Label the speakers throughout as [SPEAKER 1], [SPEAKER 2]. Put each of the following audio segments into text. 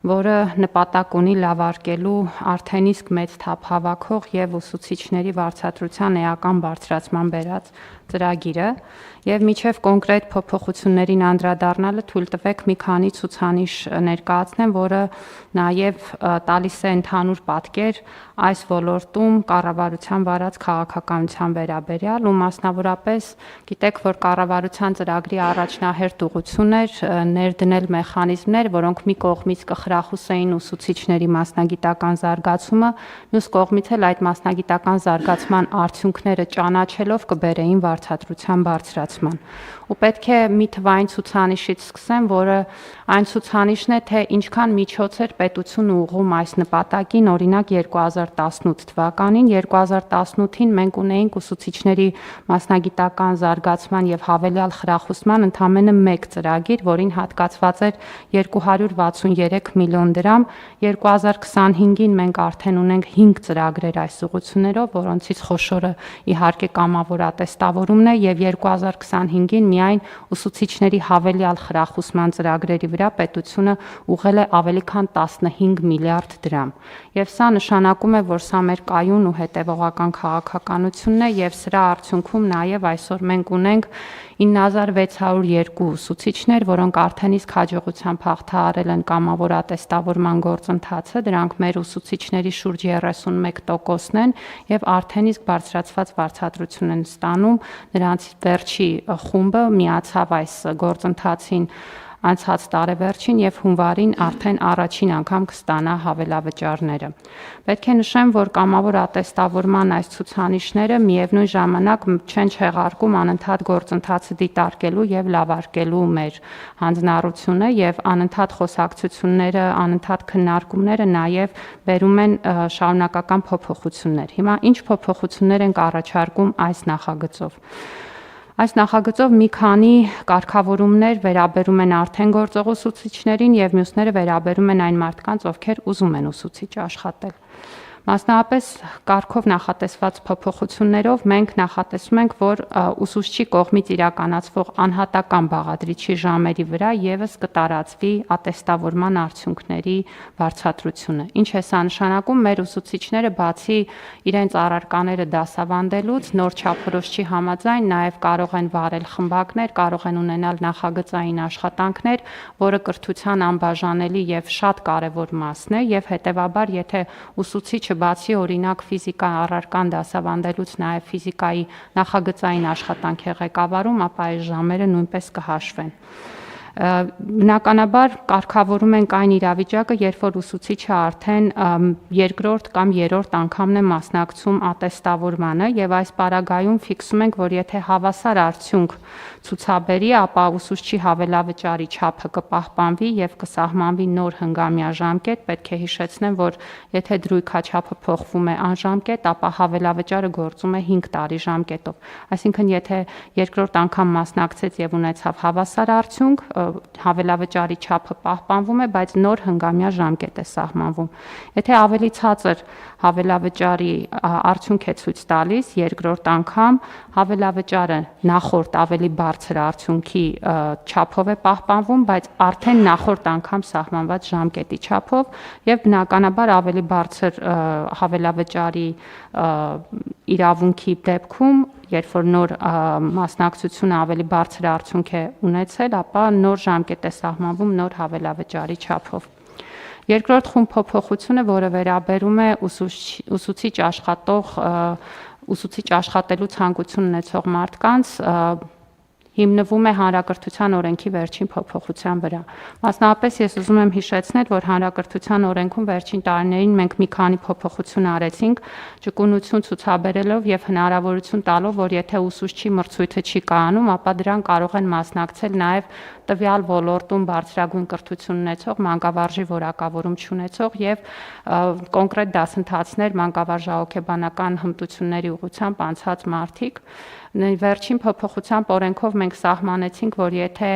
[SPEAKER 1] որը նպատակ ունի լավարկելու արդեն իսկ մեծ թափ հավաքող եւ ուսուցիչների վարձատրության էական բարձրացման բերած ծրագիրը եւ միջև կոնկրետ փոփոխություններին անդրադառնալը թույլ տվեք մի քանի ցուցանիշ ներկայացնեմ, որը նաեւ տալիս է ընդհանուր պատկեր այս ոլորտում կառավարության վարած քաղաքականության վերաբերյալ ու մասնավորապես գիտեք, որ կառավարության ծրագրի առաջնահերթ ուղղությունն էր ներդնել մեխանիզմներ, որոնք մի կողմից կխրախուսեին ուսուցիչների մասնագիտական զարգացումը, մյուս կողմից էլ այդ մասնագիտական զարգացման արդյունքները ճանաչելով կբերեին վարձատրության բարձրացման։ Ու պետք է մի թվային ցուցանիշից սկսեմ, որը այն ցուցանիշն է, թե ինչքան միջոց էր պետությունը ուղղում այս նպատակին, օրինակ 2018 թվականին, 2018-ին մենք ունեինք ուսուցիչների մասնագիտական զարգացման եւ հավելյալ խրախուսման ընդամենը մեկ ծրագիր, որին հատկացված էր 263 միլիոն դրամ, 2025-ին մենք արդեն ունենք 5 ծրագրեր այս ուղղություններով, որոնցից խոշորը իհարկե կամավոր ատեստավորումն է եւ 2025-ին միայն ուսուցիչների հավելյալ խրախուսման ծրագրերի վրա պետությունը ուղղել է ավելի քան 15 միլիարդ դրամ։ Եվ սա նշանակում է, որ սա մեր կայուն ու հետևողական քաղաքականությունն է եւ սրա արդյունքում նաեւ այսօր մենք ունենք 9602 ուսուցիչներ, որոնք արդեն իսկ հաջողությամբ հաղթահարել են կամավոր ատեստավորման գործընթացը, դրանք մեր ուսուցիչների շուրջ 31%-ն են եւ արդեն իսկ բարձրացված վարձատրություն են ստանում, նրանց վերջի խումբը միացավ այս գործընթացին անցած տարեվերջին եւ հունվարին արդեն առաջին անգամ կստանա հավելավճարները։ Պետք է նշեմ, որ կամավոր ատեստավորման այս ցուցանիշները միևնույն ժամանակ չեն չեղարկում անընդհատ գործընթացը դիտարկելու եւ լավարկելու մեր հանձնառությունը եւ անընդհատ խոսակցությունները, անընդհատ քննարկումները նաեւ բերում են շարունակական փոփոխություններ։ Հիմա ինչ փոփոխություններ ենք առաջարկում այս նախագծով։ Այս նախագծով մի քանի կարգավորումներ վերաբերում են արդեն գործող ուսուցիչներին եւ մյուսները վերաբերում են այն մարդկանց, ովքեր ուզում են ուսուցիչ աշխատել։ Մասնավորապես կարգով նախատեսված փոփոխություններով մենք նախատեսում ենք, որ ուսուցչի կողմից իրականացվող անհատական բաղադրիչի ժամերի վրա եւս կտարածվի ատեստավորման արդյունքների վարձատրությունը։ Ինչ է սա նշանակում, մեր ուսուցիչները բացի իրենց առարկաները դասավանդելուց նոր չափորոշիչի համաձայն նաեւ կարող են վարել խմբակներ, կարող են ունենալ նախագծային աշխատանքներ, որը կրթության անբաժանելի եւ շատ կարեւոր մասն է եւ հետեւաբար եթե ուսուցիչը բացի օրինակ ֆիզիկա առարկան դասավանդելուց նաև ֆիզիկայի նախագծային աշխատանք է ղեկավարում, ապա այս ժամերը նույնպես կհաշվեն։ Բնականաբար կարգավորում ենք այն իրավիճակը, երբ որ ուսուցիչը արդեն երկրորդ կամ երրորդ անգամն է մասնակցում ատեստավորմանը եւ այս պարագայում ֆիքսում ենք, որ եթե հավասար արդյունք ցուցաբերի, ապա ուսուցչի հավելավճարի չափը կպահպանվի եւ կսահմանվի նոր հնգամյա ժամկետ, պետք է հիշեցնեմ, որ եթե դրույքաչափը փոխվում է անժամկետ, ապա հավելավճարը գործում է 5 տարի ժամկետով։ Այսինքն եթե երկրորդ անգամ մասնակցեց եւ ունեցավ հավասար արդյունք, հավելավճարի չափը պահպանվում է, բայց նոր հնգամյա ժամկետ է սահմանվում։ Եթե ավելի ցածր հավելավճարի արդյունք է ցույց տալիս երկրորդ անգամ, հավելավճարը նախորդ ավելի բարձր արդյունքի չափով է պահպանվում, բայց արդեն նախորդ անգամ սահմանված ժամկետի չափով եւ բնականաբար ավելի բարձր հավելավճարի իրավունքի դեպքում երբ որ նոր մասնակցությունը ավելի բարձր արդյունք է ունեցել, ապա նոր ժամկետ է սահմանվում նոր հավելավճարի չափով։ Երկրորդ խումբ փոփոխությունը, որը վերաբերում է ուսուցիչ աշխատելու ցանկություն ունեցող մարդկանց, հիմնվում է Հանրակրթության օրենքի վերջին փոփոխության վրա։ Մասնավորապես ես ուզում եմ հիշեցնել, որ Հանրակրթության օրենքում վերջին տարիներին մենք մի քանի փոփոխություն արեցինք, ճկունություն ցուցաբերելով եւ հնարավորություն տալով, որ եթե ուսուցչի մրցույթը չի կայանում, ապա դրան կարող են մասնակցել նաեւ տվյալ ոլորտում բարձրագույն կրթություն ունեցող, մանկավարժի որակավորում չունեցող եւ կոնկրետ դասընթացներ մանկավարժահոգեբանական հմտությունների ուղղությամբ անցած մարդիկ։ Վերջին փոփոխությամբ օրենքով մենք սահմանեցինք, որ եթե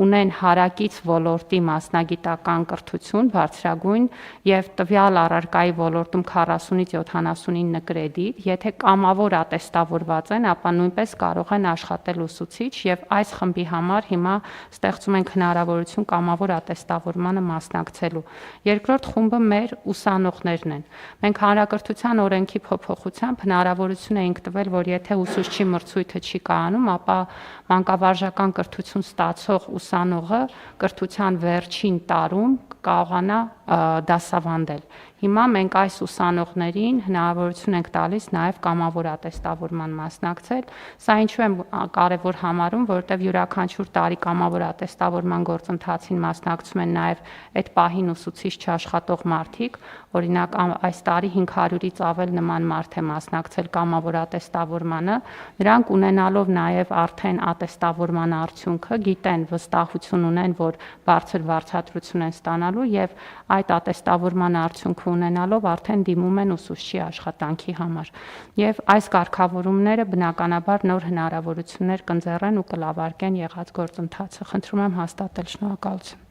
[SPEAKER 1] ունեն հարակից ոլորտի մասնագիտական կրթություն բարձրագույն եւ տվյալ առարկայի ոլորտում 40-ից 79 կրեդիտ, եթե կամավոր ատեստավորված են, ապա նույնպես կարող են աշխատել ուսուցիչ եւ այս խմբի համար հիմա ստեղծում ենք հնարավորություն կամավոր ատեստավորմանը մասնակցելու։ Երկրորդ խումբը մեր ուսանողներն են։ Մենք հանրակրթության օրենքի փոփոխությամբ հնարավորություն էինք տվել, որ եթե ուսուցչի մրցույթը չի կայանում, ապա մանկավարժական կրթություն ստացող ուսանողը կրթության վերջին տարում կարողանա դասավանդել։ Հիմա մենք այս ուսանողներին հնարավորություն ենք տալիս նաև կամավոր ատեստավորման մասնակցել։ Սա ինչու եմ կարևոր համարում, որովհետև յուրաքանչյուր տարի կամավոր ատեստավորման գործընթացին մասնակցում են նաև այդ պահին ուսուցիչ չաշխատող մարդիկ, օրինակ այս տարի 500-ից ավել նման մարդ է մասնակցել կամավոր ատեստավորմանը, նրանք ունենալով նաև արդեն ատեստավորման արդյունքը, գիտեն, վստահություն ունեն, որ բարձր վարձատրություն են ստանալու եւ այդ ատեստավորման արդյունքը ունենալով արդեն դիմում են ուսուցչի աշխատանքի համար։ Եվ այս կարգավորումները բնականաբար նոր հնարավորություններ կընձեռեն ու կլավարկեն եղած գործընթացը։ Խնդրում եմ հաստատել, շնորհակալություն։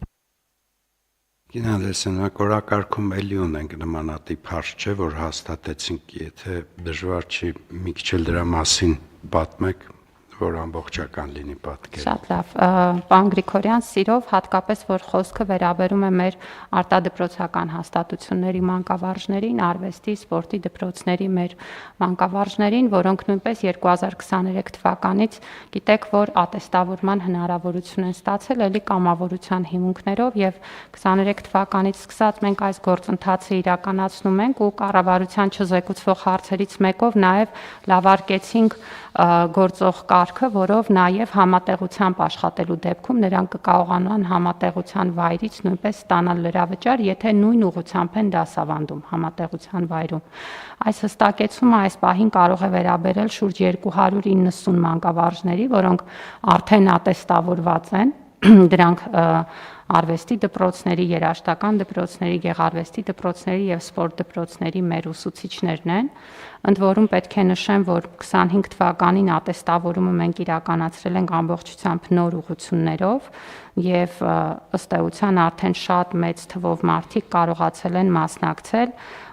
[SPEAKER 2] Գինալեսյան, օրակարգում էլի ունենք նմանատիպ հարց չէ, որ հաստատեցինք, եթե դժվար չի մի քիչ էլ դրա մասին պատմեք, որ ամբողջական լինի պատկերը։
[SPEAKER 1] Շատ լավ, պարոն Գրիգորյան, սիրով, հատկապես որ խոսքը վերաբերում է մեր արտադպրոցական հաստատությունների մանկավարժներին, արվեստի, սպորտի դպրոցների մեր մանկավարժներին, որոնք նույնպես 2023 թվականից գիտեք, որ ատեստավորման հնարավորություն են ստացել էլի կամավորության հիմունքներով եւ 23 թվականից սկսած մենք այս գործընթացը իրականացնում ենք ու կառավարության չզեկուցվող հարցերից մեկով նաեւ լավարկեցինք գործող կարգը, որով նաև համատեղությամբ աշխատելու դեպքում նրանք կկարողանան համատեղության վայրից նույնպես ստանալ լրավճար, եթե նույն ուղղությամբ են դասավանդում համատեղության վայրում։ Այս հստակեցումը այս պահին կարող է վերաբերել շուրջ 290 մանկավարժների, որոնք արդեն ատեստավորված են, դրանք արվեստի դպրոցների, երաժշտական դպրոցների, գեղարվեստի դպրոցների եւ սպորտ դպրոցների մեր ըսուցիչներն են։ Ընդ որում պետք է նշեմ, որ 25 թվականին ատեստավորումը մենք իրականացրել ենք ամբողջությամբ նոր ուղղություններով եւ ըստ էության արդեն շատ մեծ թվով մարդիկ կարողացել են մասնակցել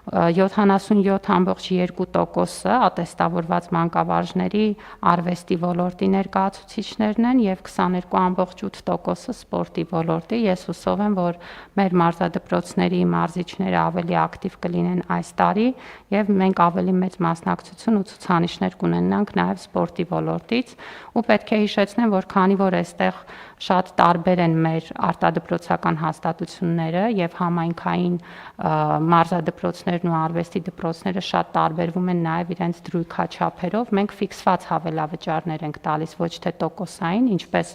[SPEAKER 1] 77.2%-ը ատեստավորված մանկավարժների արվեստի ոլորտի ներկայացուցիչներն են եւ 22.8%-ը սպորտի ոլորտի։ Ես հուսով եմ, որ մեր մարզադպրոցների մարզիչները ավելի ակտիվ կլինեն այս տարի եւ մենք ավելի մեծ մասնակցություն ու ցուցանիշներ կունենանք նաեւ սպորտի ոլորտից ու պետք է հիշեցնեմ, որ քանի որ այստեղ շատ տարբեր են մեր արտադպրոցական հաստատությունները եւ համայնքային մարզադպրոցներն ու արվեստի դպրոցները շատ տարբերվում են նաեւ իրենց դրույքաչափերով, մենք ֆիքսված հավելավճարներ ենք տալիս, ոչ թե տոկոսային, ինչպես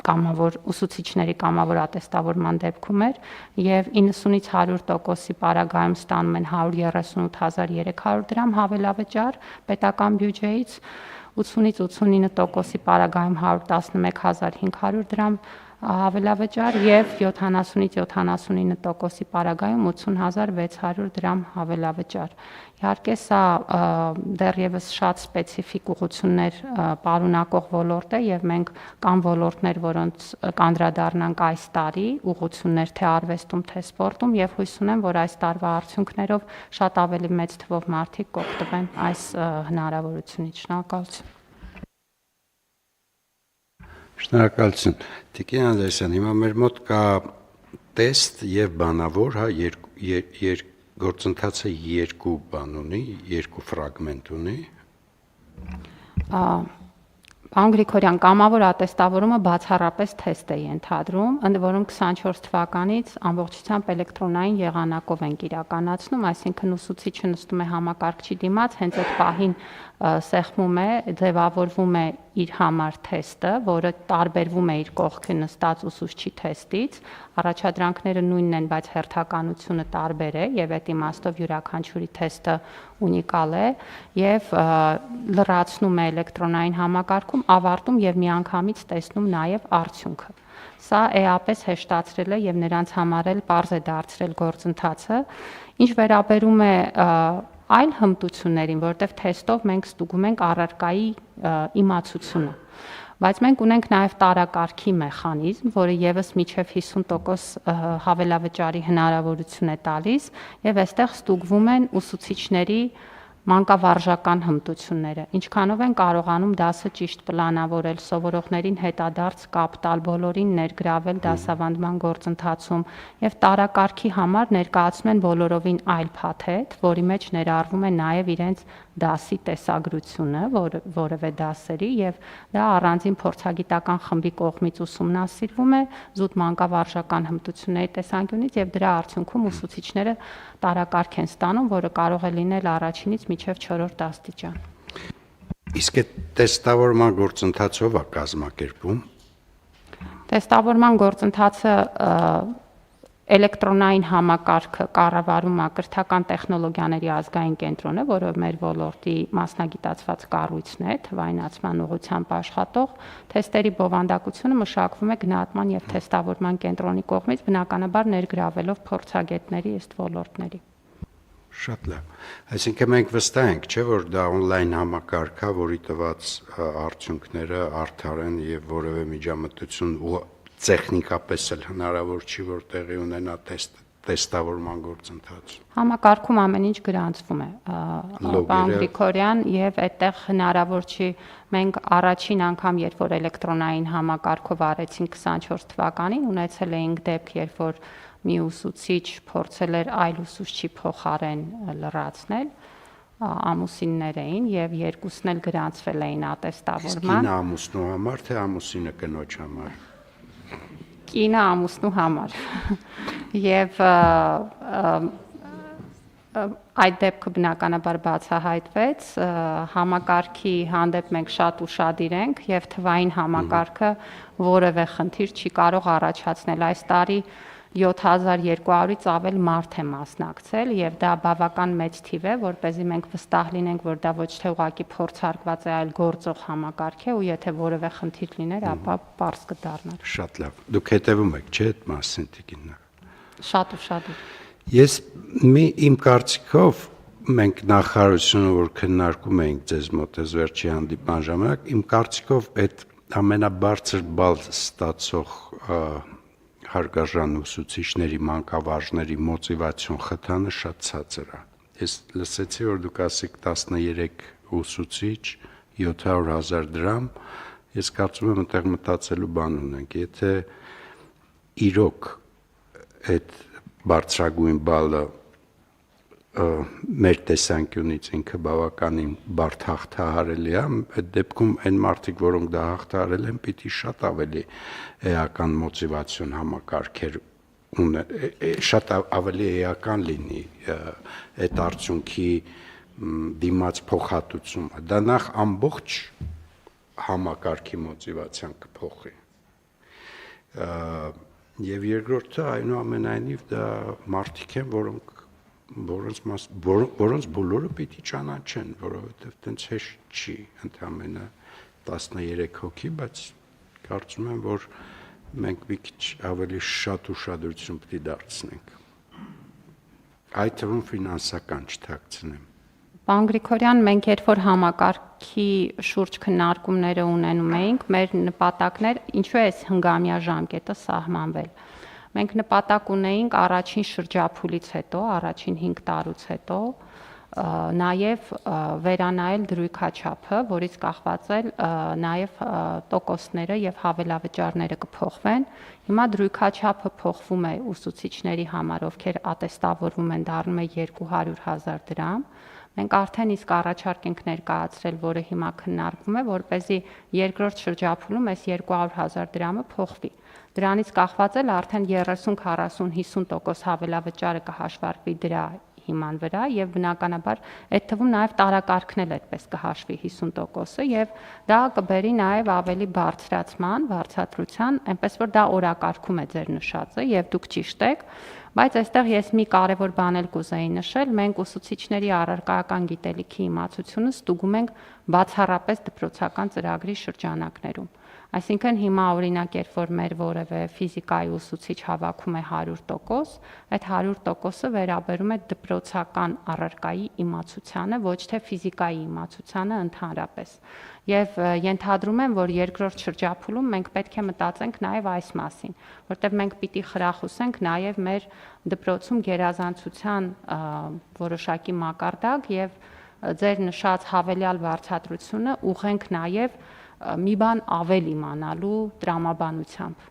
[SPEAKER 1] կամավոր ուսուցիչների կամավոր ատեստավորման դեպքում էր, եւ 90-ից 100%-ի պարագայում ստանում են 138.300 դրամ հավելավճար պետական բյուջեից, 80-ից 89%-ի պարագայում 111.500 դրամ հավելավճար եւ 70-ից 79%-ի պարագայում 80.600 դրամ հավելավճար։ Իհարկե սա դեռևս շատ սպეციფიկ ուղղություններ պարունակող ոլորտ է եւ մենք կան ոլորտներ, որոնց կանդրադառնանք այս տարի, ուղղություններ թե արվեստում, թե սպորտում եւ հույս ունեմ, որ այս տարվա արդյունքներով շատ ավելի մեծ թվով մարդիկ կօգտվեն այս հնարավորությունից։ Շնորհակալություն։
[SPEAKER 2] Շնորհակալություն։ Տիկին Անդրեասյան, հիմա մեր մոտ կա տեստ եւ բանավոր, հա, գործընթացը երկու բան ունի, երկու ֆրագմենտ ունի։
[SPEAKER 1] Պարոն Գրիգորյան, կամավոր ատեստավորումը բացառապես թեստ է ենթադրում, ընդ որում 24 թվականից ամբողջությամբ էլեկտրոնային եղանակով ենք իրականացնում, այսինքն ուսուցիչը նստում է համակարգչի դիմաց, հենց այդ պահին սեղմում է, ձևավորվում է իր համար թեստը, որը տարբերվում է իր կողքը նստած ուսուցչի թեստից, առաջադրանքները նույնն են, բայց հերթականությունը տարբեր է եւ այդ իմաստով յուրաքանչյուրի թեստը ունիկալ է եւ լրացնում է էլեկտրոնային համակարգում, ավարտում եւ միանգամից տեսնում նաեւ արդյունքը։ Սա էապես հեշտացրել է եւ նրանց համար էլ պարզ է դարձրել գործընթացը, ինչ վերաբերում է այլ հմտություններին, որտեղ թեստով մենք ստուգում ենք առարկայի իմացությունը։ Բայց մենք ունենք նաև տարակարգի մեխանիզմ, որը եւս միջև 50% հավելավճարի հնարավորություն է տալիս, եւ այստեղ ստուգվում են ուսուցիչների մանկավարժական հմտությունները, ինչքանով են կարողանում դասը ճիշտ պլանավորել, սովորողներին հետադարձ կապ տալ, բոլորին ներգրավել դասավանդման գործընթացում եւ տարակարգի համար ներկայացնում են բոլորովին այլ փաթեթ, որի մեջ ներառվում է նաեւ իրենց դասի տեսագրությունը, որևէ դասերի եւ դա առանձին փորձագիտական խմբի կողմից ուսումնասիրվում է զուտ մանկավարժական հմտությունների տեսանկյունից եւ դրա արդյունքում ուսուցիչները տարակարգ են ստանում, որը կարող է լինել առաջինից մինչև 4-րդ աստիճան։
[SPEAKER 2] Իսկ այդ տեստավորման գործընթացով է կազմակերպում։
[SPEAKER 1] Տեստավորման գործընթացը էլեկտրոնային համակարգը կառավարում է Կրթական տեխնոլոգիաների ազգային կենտրոնը, որը մեր ոլորտի մասնագիտացված կառույցն է, թվայնացման ուղղությամբ աշխատող, թեստերի բովանդակությունը մշակվում է գնահատման եւ թեստավորման կենտրոնի կողմից, բնականաբար ներգրավելով փորձագետների ըստ ոլորտների։
[SPEAKER 2] Շատ լավ։ Այսինքն մենք վստահ ենք, չէ՞ որ դա on-line համակարգ է, որի տված արդյունքները արդար են եւ որևէ միջամտություն ու տեխնիկապես էլ հնարավոր չի որ տեղի ունենա տեստավորման գործընթացը։
[SPEAKER 1] Համակարգում ամեն ինչ գրանցվում է, պարոն Գրիգորյան, եւ այդտեղ հնարավոր չի մենք առաջին անգամ, երբ որ էլեկտրոնային համակարգով արեցինք 24 թվականին, ունեցել էինք դեպք, երբ որ մի ուսուցիչ փորձել էր այլ ուսուցչի փոխարեն լրացնել, ամուսիններ էին եւ երկուսն էլ գրանցվել էին ատեստավորման։
[SPEAKER 2] Կինը ամուսնու համար, թե ամուսինը կնոջ համար։
[SPEAKER 1] Կինը ամուսնու համար։ Եվ այդ դեպքը բնականաբար բացահայտվեց, համակարգի հանդեպ մենք շատ ուշադիր ենք եւ թվային համակարգը որևէ խնդիր չի կարող առաջացնել։ Այս տարի 7200-ից ավել մարդ է մասնակցել եւ դա բավական մեծ թիվ է, որպեսզի մենք վստահ լինենք, որ դա ոչ թե ուղղակի փորձարկված է, այլ գործող համակարգ է ու եթե որևէ խնդիր լիներ, ապա պարզ կդառնար։
[SPEAKER 2] Շատ լավ։ Դուք հետևում եք, չէ՞, այդ մասին տիկինը։
[SPEAKER 1] Շատ ուշադիր։
[SPEAKER 2] Ես իմ կարծիքով մենք նախարարությունը որ քննարկում էինք ձեզ մոտ այս վերջի հանդիպման ժամանակ, իմ կարծիքով այդ ամենաբարձր բալ ստացող հարգարժան ուսուցիչների, մանկավարժների մոտիվացիոն խթանը շատ ցածր է։ Ես լսեցի, որ դուք ասեք 13 ուսուցիչ, 700,000 դրամ, ես կարծում եմ այդտեղ մտածելու բան ունենք, եթե իրոք այդ բարձրագույն բալը մեր տեսանկյունից ինքը բավականին բարդ հաղթահարելի է, այդ դեպքում այն մարդիկ, որոնք դա հաղթահարել են, պիտի շատ ավելի էական մոտիվացիոն համակարգեր շատ ավելի էական լինի այդ արդյունքի դիմաց փոխհատուցումը։ Դա նախ ամբողջ համակարգի մոտիվացիան կփոխի։ Եվ երկրորդը այնուամենայնիվ դա մարդիկ են, որոնց բոլորը պիտի ճանաչեն, որովհետև տենց հեշտ չի, ընդամենը 13 հոգի, բայց կարծում եմ, որ մենք մի քիչ ավելի շատ ուշադրություն պիտի դարձնենք։ Այդ թվում ֆինանսական չթաքցնեմ։
[SPEAKER 1] Պարոն Գրիգորյան, մենք երբ որ համակարգի շուրջ քննարկումները ունենում էինք, մեր նպատակներ, ինչու է այս հնգամյա ժամկետը սահմանվել։ Մենք նպատակ ունեինք առաջին շրջափուլից հետո, առաջին 5 տարուց հետո, նաև վերանայել դրույքաչափը, որից կախված է նաև տոկոսները եւ հավելավճարները կփոխվեն։ Հիմա դրույքաչափը փոխվում է ուսուցիչների համար, ովքեր ատեստավորվում են, դառնում է 200,000 դրամ։ Մենք արդեն իսկ առաջարկ ենք ներկայացրել, որը հիմա քննարկվում է, որպեսզի երկրորդ շրջափուլում այս 200,000 դրամը փոխվի։ Դրանից կախված է արդեն 30, 40, 50% հավելավճարը կհաշվարկվի դրա հիման վրա եւ բնականաբար այդ թվում նաեւ տարակարգն էլ այդպես կհաշվի 50%-ը եւ դա կբերի նաեւ ավելի բարձրացման, բարձրացության, այնպես որ դա օրակարգում է ձեր նշածը եւ դուք ճիշտ եք, բայց այստեղ ես մի կարևոր բան էլ կուզեի նշել, մենք ուսուցիչների առարկայական գիտելիքի իմացությունը ստուգում ենք բացառապես դպրոցական ծրագրի շրջանակներում։ Այսինքն հիմա օրինակ երբ որ մեր որևէ ֆիզիկայի ուսուցիչ հավաքում է 100%, այդ 100%-ը վերաբերում է դպրոցական առարկայի իմացությանը, ոչ թե ֆիզիկայի իմացությանը ընդհանրապես։ Եվ ենթադրում եմ, որ երկրորդ շրջափուլում մենք պետք է մտածենք նաև այս մասին, որտեղ մենք պիտի խրախուսենք նաև մեր դպրոցում գերազանցության որոշակի մակարդակ եւ ձեր նշած հավելյալ վարձատրությունը ուղենք նաև մի բան ավել իմանալու տրամաբանությամբ։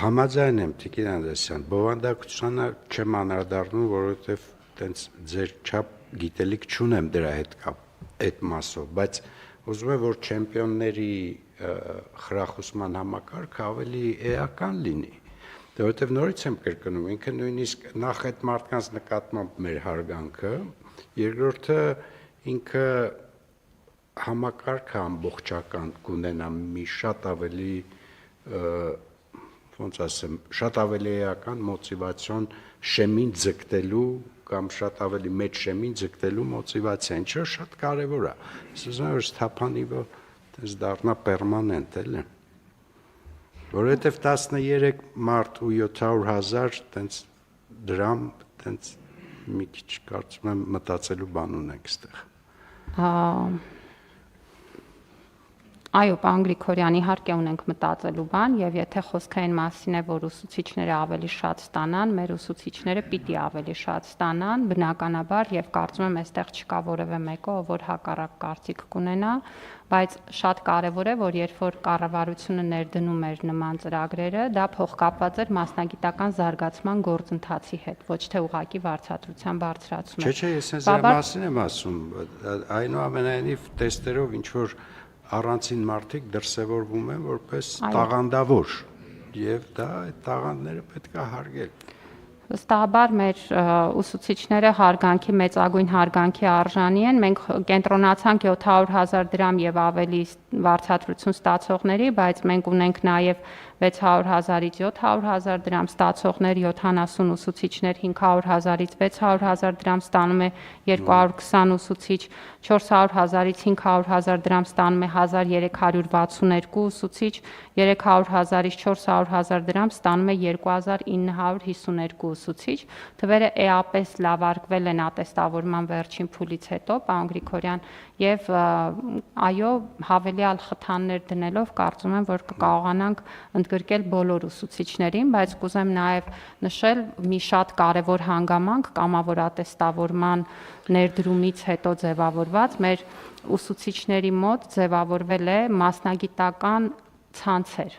[SPEAKER 2] Համաձայն եմ Տիկին Անդրեասյան, բովանդակությանը չեմ անդրադառնում, որովհետև տենց ձեր չափ գիտելիք չունեմ դրա հետ այդ մասով, բայց ուզում եմ, որ չեմպիոնների խրախուսման համակարգը ավելի էական լինի, որովհետև նորից եմ կրկնում, ինքը նույնիսկ նախ այդ մարդկանց նկատմամբ մեր հարգանքը, երկրորդը ինքը համակարգը ամբողջական կունենա մի շատ ավելի ոնց ասեմ, շատ ավելի էական մոտիվացիոն շեմին ձգտելու կամ շատ ավելի մեծ շեմին ձգտելու մոտիվացիա, ինչը շատ կարևոր է։ Ես ուզում եմ, որ Ստեփանիվը դες դառնա պերմանենտ էլի։ Որովհետև 13 մարդ ու 700,000 տենց դրամ, տենց մի քիչ կարծում եմ մտածելու բան ունենք այստեղ։
[SPEAKER 1] Այո, պարոն Գրիգորյան, իհարկե ունենք մտածելու բան, եւ եթե խոսքը այն մասին է, որ ուսուցիչները ավելի շատ ստանան, մեր ուսուցիչները պիտի ավելի շատ ստանան, բնականաբար, եւ կարծում եմ, այստեղ չկա որևէ մեկը, որ հակառակ կարծիք կունենա, բայց շատ կարեւոր է, որ երբ որ կառավարությունը ներդնում էր նման ծրագրերը, դա փոխկապված էր մասնագիտական զարգացման գործընթացի հետ, ոչ թե ուղղակի վարձատրության բարձրացումը։
[SPEAKER 2] Չէ, ես այս մասին եմ ասում, այնուամենայնիվ տեստերով ինչ որ առանցին մարդիկ դրսևորվում են որպես տաղանդավոր եւ դա այդ տաղանդները պետք է հարգել։
[SPEAKER 1] Վստահաբար մեր ուսուցիչները հարգանքի մեծագույն հարգանքի արժանի են, մենք կենտրոնացանք 700,000 դրամ եւ ավելի վարձատրություն ստացողների, բայց մենք ունենք նաեւ 600,000-ից 700,000 դրամ ստացողներ, 70 ուսուցիչներ, 500,000-ից 600,000 դրամ ստանում է 220 ուսուցիչ, 400,000-ից 500,000 դրամ ստանում է 1362 ուսուցիչ, 300,000-ից 400,000 դրամ ստանում է 2952 ուսուցիչ։ Թվերը էապես լավարկվել են ատեստավորման վերջին փուլից հետո, պարոն Գրիգորյան, եւ այո, հավելյալ խթաններ դնելով կարծում եմ, որ կկարողանանք ընդգրկել բոլոր ուսուցիչներին, բայց կուզեմ նաև նշել մի շատ կարևոր հանգամանք կամավոր ներդրումից հետո ձևավորված մեր ուսուցիչների մոտ ձևավորվել է մասնագիտական ցանցեր,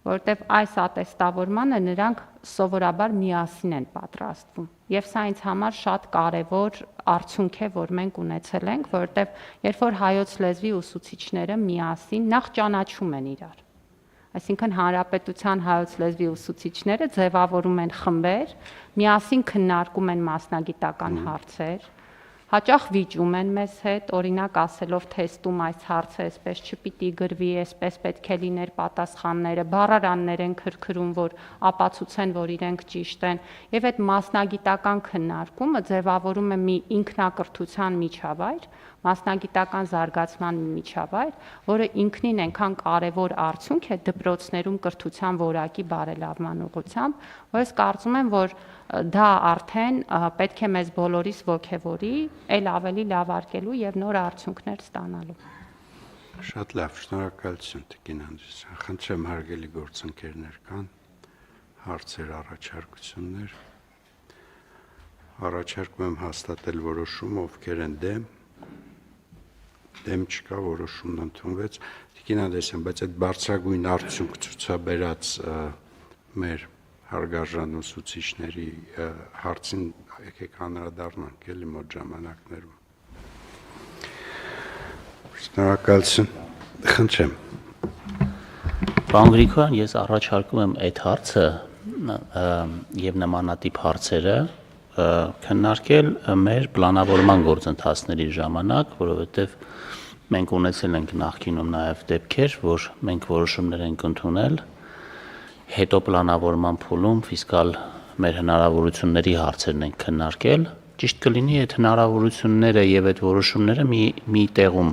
[SPEAKER 1] որտեղ այս ատեստավորմանը նրանք սովորաբար միասին են պատրաստվում։ Եվ սա ինձ համար շատ կարևոր արդյունք է, որ մենք ունեցել ենք, որտեղ երբ որ հայոց լեզվի ուսուցիչները միասին նախ ճանաչում են իրար, այսինքն հանրապետության հայոց լեզվի ուսուցիչները ձևավորում են խմբեր, միասին քննարկում են մասնագիտական հարցեր, հաճախ վիճում են մեզ հետ, օրինակ ասելով թեստում այս հարցը այսպես չպիտի գրվի, այսպես պետք է լիներ պատասխանները, բառարաններ են քրքրում, որ ապացուցեն, որ իրենք ճիշտ են, եւ այդ մասնագիտական քննարկումը ձևավորում է մի ինքնակրթության միջավայր, մասնագիտական զարգացման միջավայր, որը ինքնին այնքան կարևոր արդյունք է դպրոցներում կրթության որակի բարելավման ուղղությամբ, որ ես կարծում եմ, որ դա արդեն պետք է մեզ բոլորիս ոգևորի, այլ ավելի լավարկելու եւ նոր արդյունքներ ստանալու։
[SPEAKER 2] Շատ լավ, շնորհակալություն Տիկին Անդրեասյան։ Խնդրեմ հարգելի գործընկերներ կան հարցեր, առաջարկություններ։ Առաջարկում եմ հաստատել որոշում, ովքեր են դեմ չկա, որոշումն ընդունվեց։ Տիկին Անդրեասյան, բայց այդ բարձրագույն արդյունք ցուցաբերած մեր հարգարժան ուսուցիչների հարցին եկեք անդրադառնանք էլի մոտ ժամանակներում։ Շնորհակալություն։ Խնդրեմ։
[SPEAKER 3] Պարոն Գրիգորյան, ես առաջարկում եմ այդ հարցը եւ նմանատիպ հարցերը քննարկել մեր պլանավորման գործընթացների ժամանակ, որովհետեւ մենք ունեցել ենք նախկինում նաեւ դեպքեր, որ մենք որոշումներ ենք ընդունել, հետո պլանավորման փուլում ֆիսկալ մեր հնարավորությունների հարցերն ենք քննարկել, ճիշտ կլինի այդ հնարավորությունները եւ այդ որոշումները մի տեղում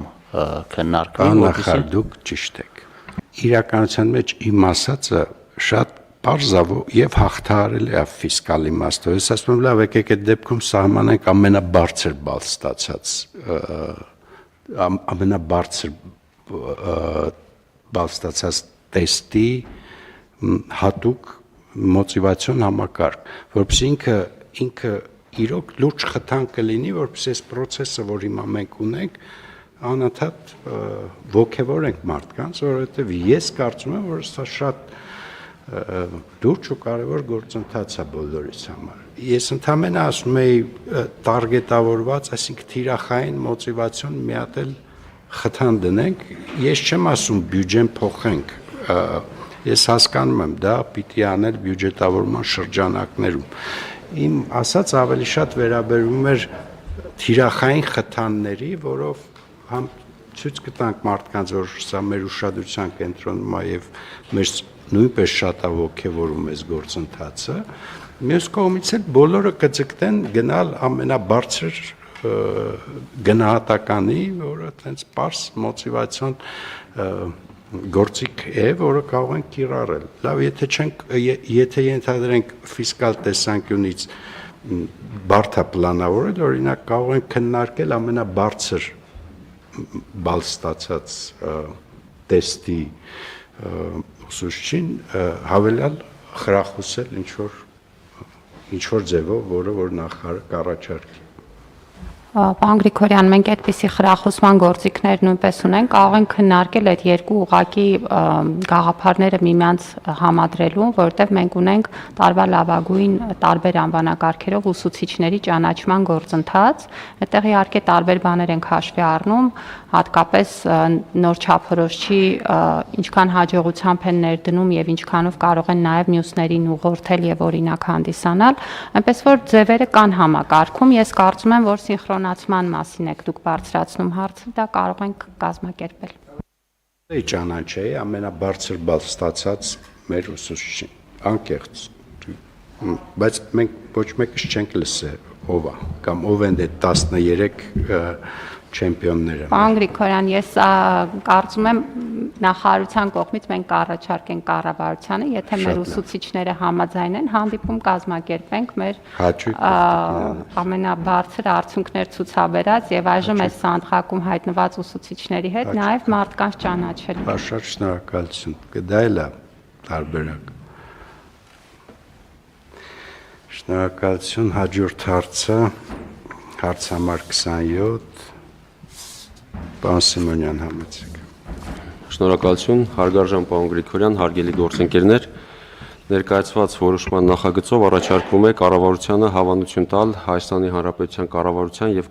[SPEAKER 3] քննարկվի,
[SPEAKER 2] Նախար դուք ճիշտ եք։ Իրականության մեջ իմ ասածը շատ բարձավ եւ հաղթահարել է ֆիսկալ իմաստով։ Ես ասում եմ, լավ, եկեք այդ դեպքում սահմանենք ամենաբարձր բալ ստացած, ամենաբարձր բալ ստացած տեստի հատուկ մոտիվացիոն համակարգ, որովհետեւ ինքը իրոք լուրջ խթան կլինի, որովհետեւ այս process-ը, որ հիմա մենք ունենք, անընդհատ ոգևորենք մարդկանց, որովհետեւ ես կարծում եմ, որ սա շատ դուրս ու կարևոր գործընթաց է բոլորիս համար։ Ես ընդհանրապես ասում եի տարգետավորված, այսինքն թիրախային մոտիվացիոն մի հատ էլ խթան դնենք, ես չեմ ասում բյուջեն փոխենք, ես հասկանում եմ, դա պիտի անել բյուջետավորման շրջանակներում։ Իմ ասած ավելի շատ վերաբերում էր թիրախային խթանների, որով համ ցույց կտանք մարդկանց, որ սա մեր ուշադրության կենտրոնում է եւ մեր նույնպես շատ է ոգևորում այս գործընթացը, մյուս կողմից էլ բոլորը կձգտեն գնալ ամենաբարձր գնահատականի, որը այդպես պարզ մոտիվացիոն գործիք է, որը կարող են կիրառել։ Լավ, եթե ենթադրենք ֆիսկալ տեսանկյունից բարդ է պլանավորել, օրինակ կարող են քննարկել ամենաբարձր բալ ստացած տեստի ուսուցչին հավելյալ խրախուսել ինչ որ ձևով, որը որ նախարարը կառաջարկի։
[SPEAKER 1] Պարոն Գրիգորյան, մենք այդպիսի խրախուսման գործիքներ նույնպես ունենք, կարող ենք քննարկել այդ երկու ուղղակի գաղափարները միմյանց համադրելու, որտեղ մենք ունենք տարվա լավագույն տարբեր անվանակարգերով ուսուցիչների ճանաչման գործընթաց, այդտեղ իհարկե տարբեր բաներ ենք հաշվի առնում, հատկապես նոր չափորոշչի ինչքան հաջողությամբ են ներդնում եւ ինչքանով կարող են նաեւ մյուսներին ուղղորդել եւ օրինակ հանդիսանալ, այնպես որ ձևերը կան համակարգում, ես կարծում եմ, որ սինխրոնացման մասին եք դուք բարձրացնում հարցը, դա կարող ենք կազմակերպել։
[SPEAKER 2] Դե ճանաչեի ամենաբարձր բալ ստացած մեր ուսուցիչին, անկեղծ, բայց մենք ոչ մեկս չենք լսել ով է, կամ ով են այդ 13 չեմպիոնները։
[SPEAKER 1] Պարոն Գրիգորյան, ես կարծում եմ նախարարության կողմից մենք կառաջարկենք կառավարությանը, եթե մեր ուսուցիչները համաձայնեն, հանդիպում կազմակերպենք մեր ամենաբարձր արդյունքներ ցուցաբերած եւ այժմ այս սանդղակում հայտնված ուսուցիչների հետ նաեւ մարդկանց ճանաչելու։
[SPEAKER 2] Շատ շնորհակալություն։ Դա էլ է տարբերակ։ Շնորհակալություն, հաջորդ հարցը հարց համար 27 Պարոն Սիմոնյան, համեցեք։
[SPEAKER 4] Շնորհակալություն, հարգարժան պարոն Գրիգորյան, հարգելի գործընկերներ, ներկայացված որոշման նախագծով առաջարկվում է կառավարությանը հավանություն տալ Հայաստանի Հանրապետության կառավարության եւ